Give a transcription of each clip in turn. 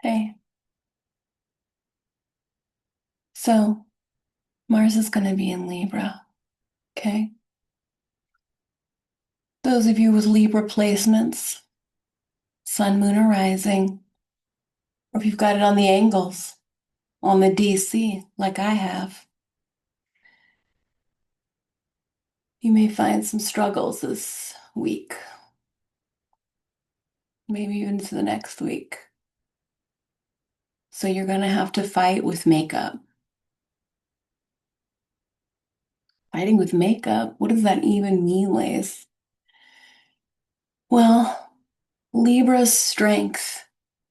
Hey, so Mars is going to be in Libra, okay? Those of you with Libra placements, Sun, Moon, or Rising, or if you've got it on the angles, on the DC, like I have, you may find some struggles this week, maybe even to the next week. So you're going to have to fight with makeup. Fighting with makeup? What does that even mean, Lace? Well, Libra's strength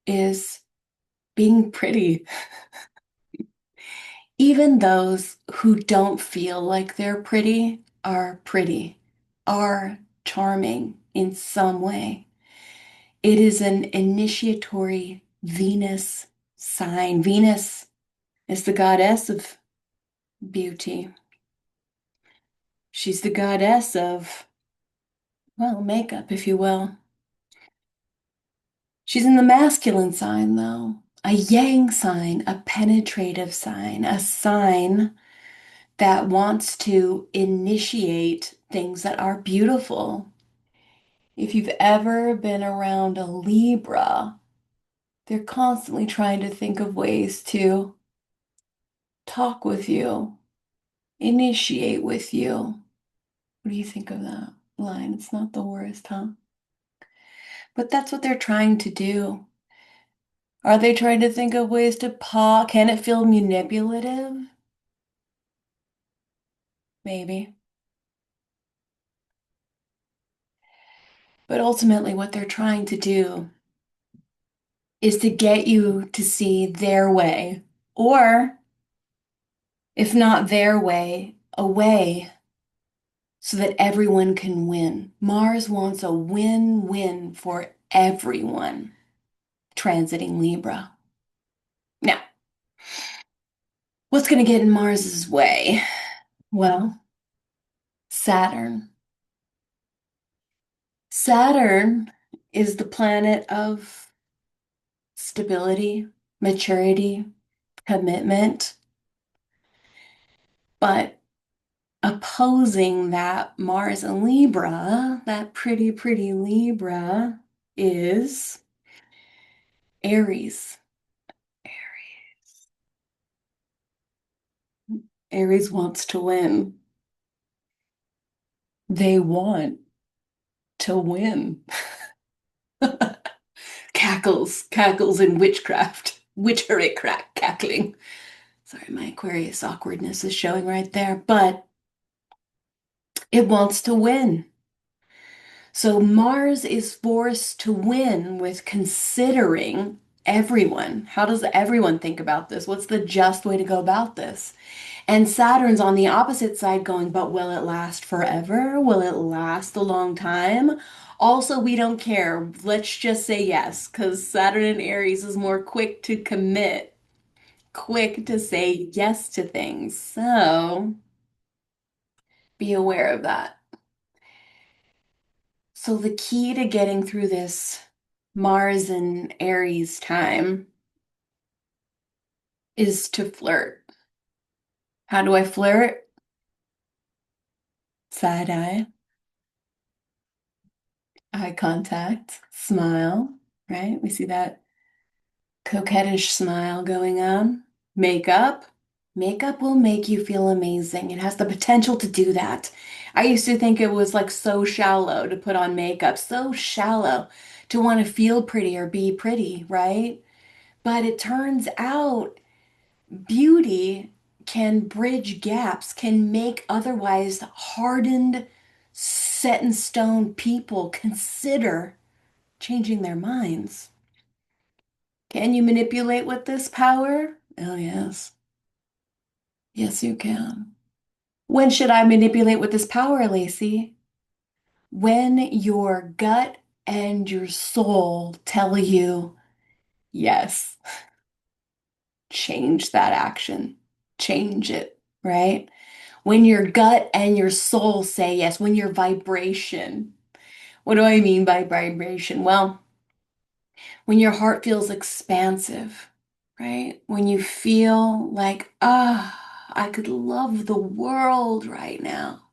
is being pretty. Even those who don't feel like they're pretty, are charming in some way. It is an initiatory Venus sign. Venus is the goddess of beauty. She's the goddess of, well, makeup, if you will. She's in the masculine sign, though. A yang sign, a penetrative sign, a sign that wants to initiate things that are beautiful. If you've ever been around a Libra, they're constantly trying to think of ways to talk with you, initiate with you. What do you think of that line? It's not the worst, huh? But that's what they're trying to do. Are they trying to think of ways to paw? Can it feel manipulative? Maybe. But ultimately, what they're trying to do is to get you to see their way, or if not their way, a way so that everyone can win. Mars wants a win-win for everyone transiting Libra. Now, what's going to get in Mars's way? Well, Saturn. Saturn is the planet of stability, maturity, commitment, but opposing that Mars and Libra, that pretty, pretty Libra, is Aries. Aries wants to win. They want to win. Cackles in witchcraft. Witchery crack cackling. Sorry, my Aquarius awkwardness is showing right there, but it wants to win. So Mars is forced to win with considering everyone. How does everyone think about this? What's the just way to go about this? And Saturn's on the opposite side going, but will it last forever? Will it last a long time? Also, we don't care. Let's just say yes, because Saturn in Aries is more quick to commit, quick to say yes to things. So be aware of that. So the key to getting through this Mars and Aries time is to flirt. How do I flirt? Side eye contact, smile, right? We see that coquettish smile going on. Makeup. Makeup will make you feel amazing. It has the potential to do that. I used to think it was like so shallow to put on makeup, so shallow to want to feel pretty or be pretty, right? But it turns out beauty can bridge gaps, can make otherwise hardened, set in stone people consider changing their minds. Can you manipulate with this power? Oh, yes. Yes, you can. When should I manipulate with this power, Lacey? When your gut and your soul tell you, yes, change that action, change it, right? When your gut and your soul say yes, when your vibration, what do I mean by vibration? Well, When your heart feels expansive, right? When you feel like, I could love the world right now.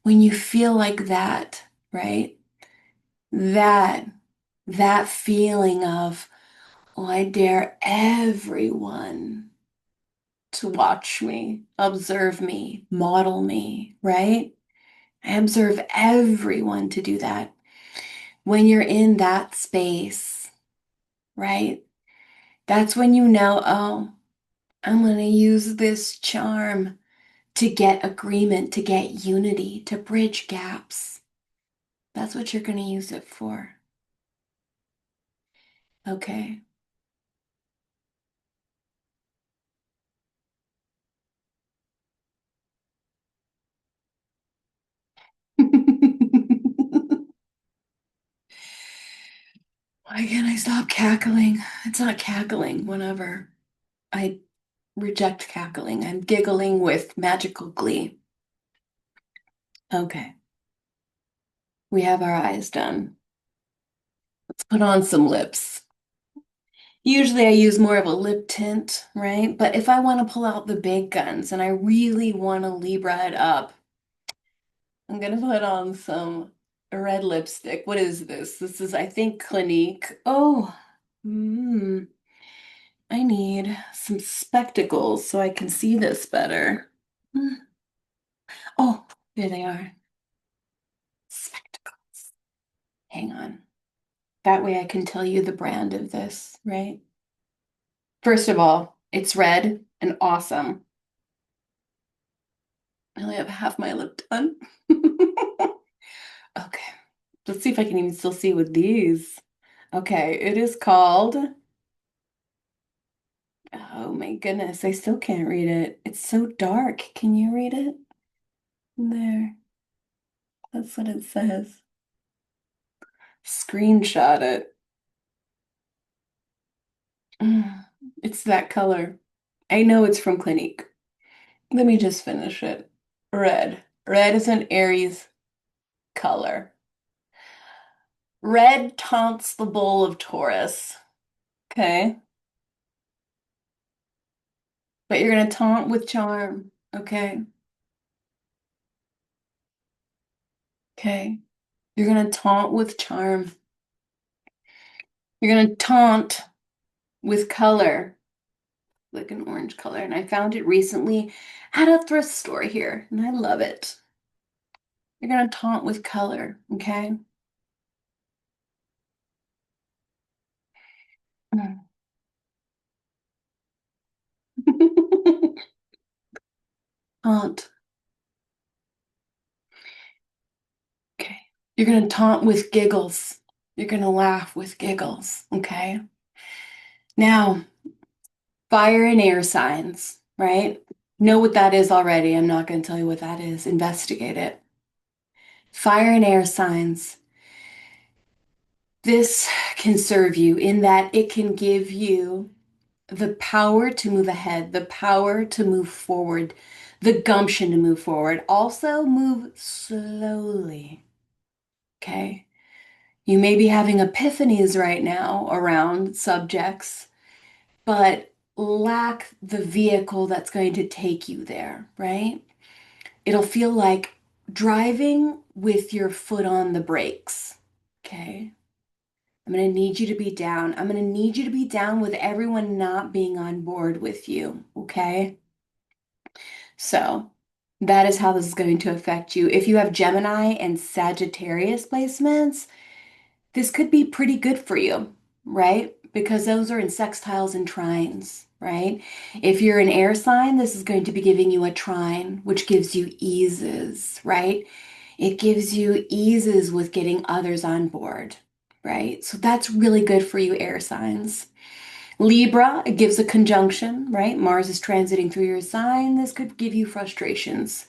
When you feel like that, right? That, that feeling of, oh, I dare everyone to watch me, observe me, model me, right? I observe everyone to do that. When you're in that space, right? That's when you know, oh, I'm going to use this charm to get agreement, to get unity, to bridge gaps. That's what you're going to use it for. Okay. Why can't I stop cackling? It's not cackling whenever I reject cackling. I'm giggling with magical glee. Okay, we have our eyes done. Let's put on some lips. Usually I use more of a lip tint, right? But if I want to pull out the big guns and I really want to Libra it up, I'm gonna put on some red lipstick. What is this? This is, I think, Clinique. Oh, mm, I need some spectacles so I can see this better. Mm. Oh, there they are. Spectacles. Hang on. That way I can tell you the brand of this, right? First of all, it's red and awesome. I only have half my lip done. Okay, let's see if I can even still see with these. Okay, it is called, oh my goodness, I still can't read it. It's so dark. Can you read it? There, that's what it says. Screenshot it. Mm, it's that color. I know it's from Clinique. Let me just finish it. Red. Red is an Aries color. Red taunts the bull of Taurus. Okay. But you're gonna taunt with charm. Okay. Okay. You're gonna taunt with charm. You're gonna taunt with color, like an orange color. And I found it recently at a thrift store here, and I love it. You're gonna taunt with color, okay? Mm. Taunt. Okay. You're gonna taunt with giggles. You're gonna laugh with giggles, okay? Now, fire and air signs, right? Know what that is already. I'm not gonna tell you what that is. Investigate it. Fire and air signs. This can serve you in that it can give you the power to move ahead, the power to move forward, the gumption to move forward. Also, move slowly. Okay. You may be having epiphanies right now around subjects, but lack the vehicle that's going to take you there, right? It'll feel like driving with your foot on the brakes. Okay. I'm going to need you to be down. I'm going to need you to be down with everyone not being on board with you. Okay. So that is how this is going to affect you. If you have Gemini and Sagittarius placements, this could be pretty good for you, right? Because those are in sextiles and trines, right? If you're an air sign, this is going to be giving you a trine, which gives you eases, right? It gives you eases with getting others on board, right? So that's really good for you, air signs. Libra, it gives a conjunction, right? Mars is transiting through your sign. This could give you frustrations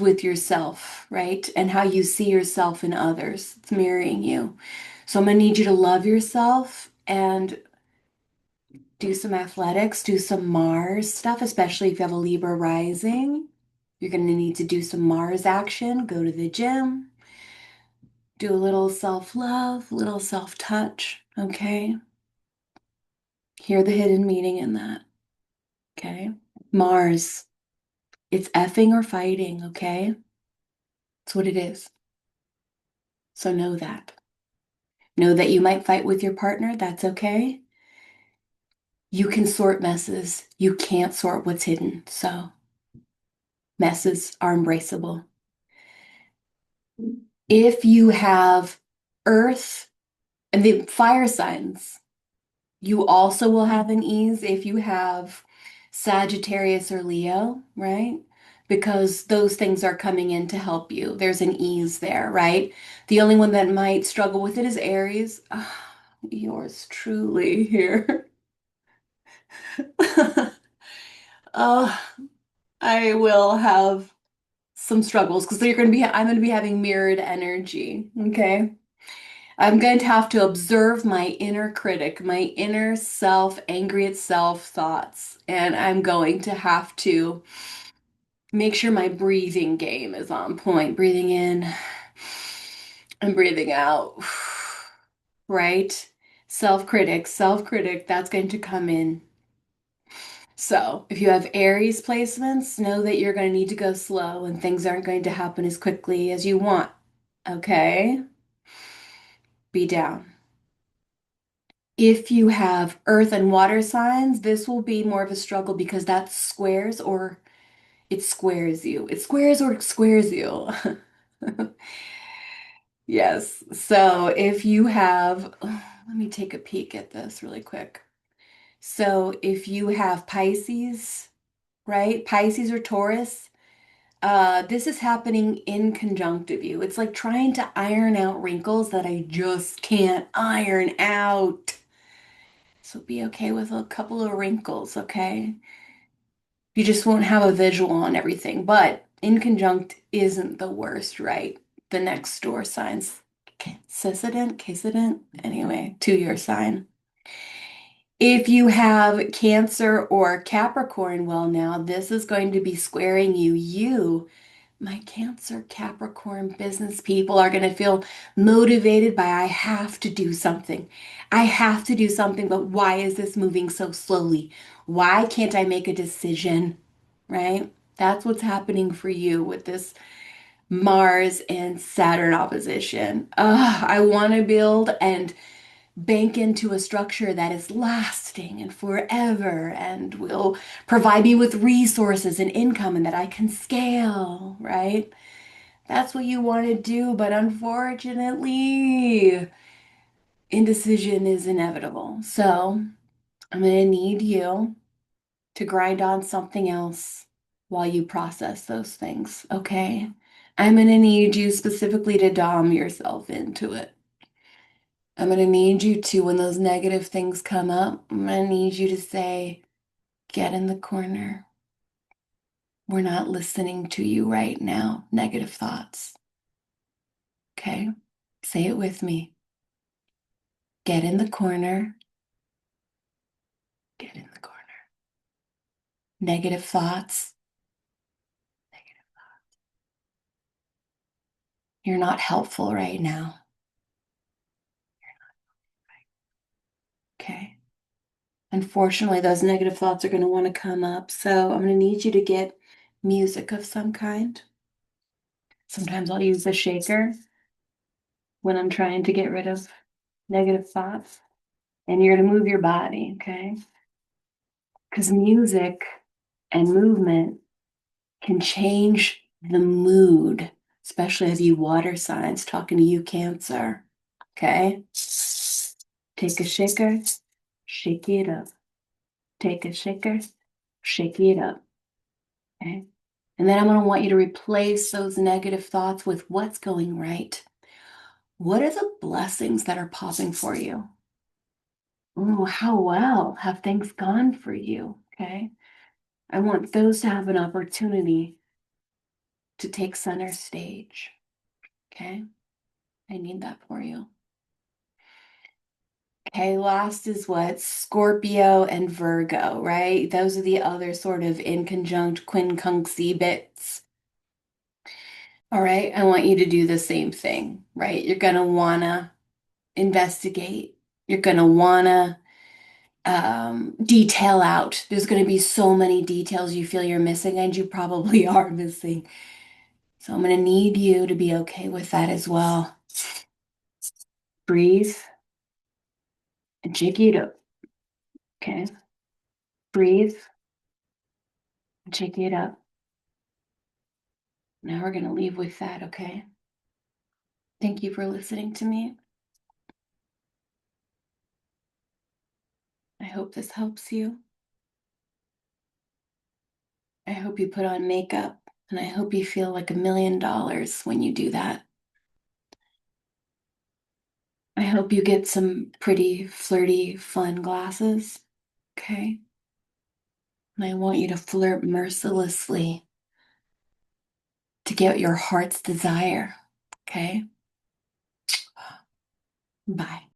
with yourself, right? And how you see yourself in others. It's mirroring you. So I'm gonna need you to love yourself and do some athletics, do some Mars stuff, especially if you have a Libra rising. You're gonna need to do some Mars action, go to the gym, Do a little self-love, little self-touch, okay? Hear the hidden meaning in that, okay? Mars, it's effing or fighting, okay? That's what it is. So know that. Know that you might fight with your partner. That's okay. You can sort messes. You can't sort what's hidden. So messes are embraceable. If you have Earth and the fire signs, you also will have an ease if you have Sagittarius or Leo, right? Because those things are coming in to help you. There's an ease there, right? The only one that might struggle with it is Aries. Ah, yours truly here. Oh, I will have some struggles because I'm going to be having mirrored energy. Okay. I'm going to have to observe my inner critic, my inner self, angry at self thoughts. And I'm going to have to make sure my breathing game is on point. Breathing in and breathing out. Right? Self critic, that's going to come in. So, if you have Aries placements, know that you're going to need to go slow and things aren't going to happen as quickly as you want. Okay? Be down. If you have earth and water signs, this will be more of a struggle because that's squares or it squares you. It squares or it squares you. Yes. So if you have, let me take a peek at this really quick. So if you have Pisces, right? Pisces or Taurus, this is happening in conjunct of you. It's like trying to iron out wrinkles that I just can't iron out. So be okay with a couple of wrinkles, okay? You just won't have a visual on everything, but in conjunct isn't the worst, right? The next door signs, Cissident, anyway, to your sign. If you have Cancer or Capricorn, well, now this is going to be squaring you. My Cancer, Capricorn business people are going to feel motivated by I have to do something. I have to do something, but why is this moving so slowly? Why can't I make a decision? Right? That's what's happening for you with this Mars and Saturn opposition. I want to build and bank into a structure that is lasting and forever and will provide me with resources and income and that I can scale, right? That's what you want to do, but unfortunately, indecision is inevitable. So I'm going to need you to grind on something else while you process those things, okay? I'm going to need you specifically to dom yourself into it. I'm going to need you to, when those negative things come up, I'm going to need you to say, get in the corner. We're not listening to you right now. Negative thoughts. Okay? Say it with me. Get in the corner. Get in the corner. Negative thoughts. Negative. You're not helpful right now. Okay? Unfortunately, those negative thoughts are going to want to come up. So I'm going to need you to get music of some kind. Sometimes I'll use a shaker when I'm trying to get rid of negative thoughts. And you're going to move your body, okay? Because music and movement can change the mood, especially as you water signs, talking to you, Cancer. Okay? Take a shaker, shake it up. Take a shaker, shake it up. Okay? And then I'm going to want you to replace those negative thoughts with what's going right. What are the blessings that are popping for you? Oh, how well have things gone for you? Okay. I want those to have an opportunity to take center stage. Okay. I need that for you. Okay. Last is what? Scorpio and Virgo, right? Those are the other sort of in conjunct quincunxy bits. All right, I want you to do the same thing, right? You're gonna wanna investigate. You're gonna wanna detail out. There's gonna be so many details you feel you're missing, and you probably are missing. So I'm gonna need you to be okay with that as well. Breathe and jiggy it up. Okay. Breathe and jiggy it up. Now we're gonna leave with that, okay? Thank you for listening to me. I hope this helps you. I hope you put on makeup, and I hope you feel like $1 million when you do that. I hope you get some pretty flirty, fun glasses. Okay. And I want you to flirt mercilessly to get your heart's desire. Okay. Bye.